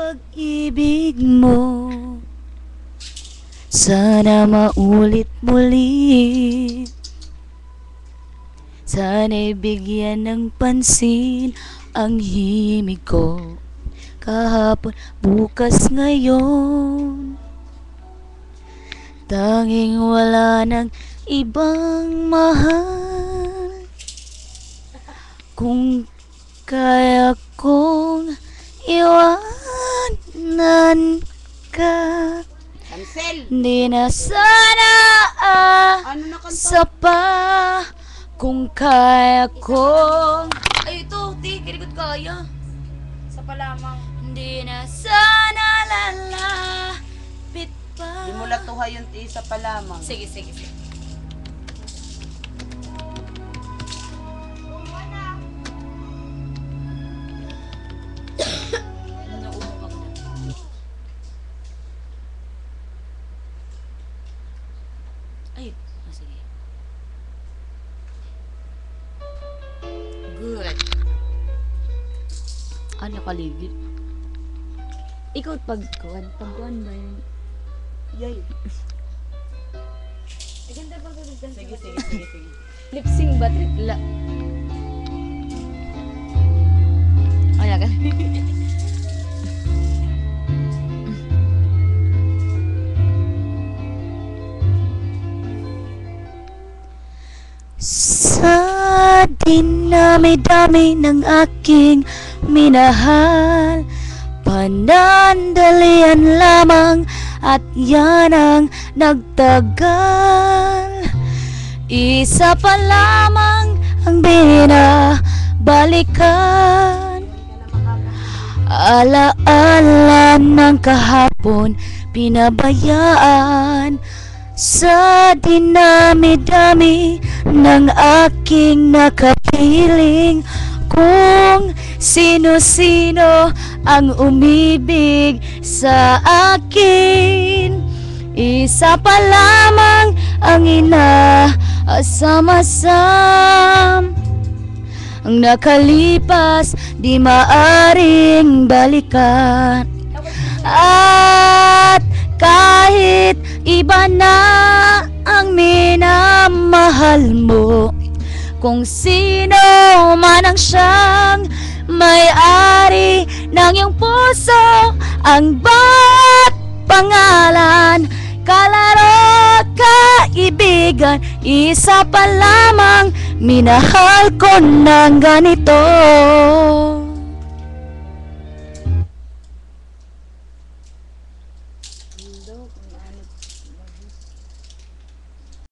pag-ibig mo. Sana maulit muli. Sana'y bigyan ng pansin ang himig ko. Kahapon, bukas, ngayon. Tanging wala ng ibang mahal. Kung kaya kong iwanan ka, Cancel! di na sana Ano na kanta? sa pa. Kung kaya kong... Ay, ito, di, kinigot kaya. Sa palamang. Di na sana lalapit pa. Di mo latuha yung sa palamang. Sige. Ay, sige. Good. Ano kaligid? Ikaw pagkuhan ba yun? Yay. Ganda ba ganda? Sige. Lip sync ba? Tripla. Ay, ka. Sa dinami-dami ng aking minahal, panandalian lamang at yan ang nagtagal. Isa pa lamang ang binabalikan, alaala ng kahapon pinabayaan. Sa dinami-dami ng aking nakapiling, kung sino-sino ang umibig sa akin, isa pa lamang ang inaasam-asam. Ang nakalipas di maaring balikan. At kahit iba na ang minamahal mo, kung sino man ang siyang may-ari ng iyong puso, ang bawat pangalan, kalaro, kaibigan, isa pa lamang minahal ko ng ganito.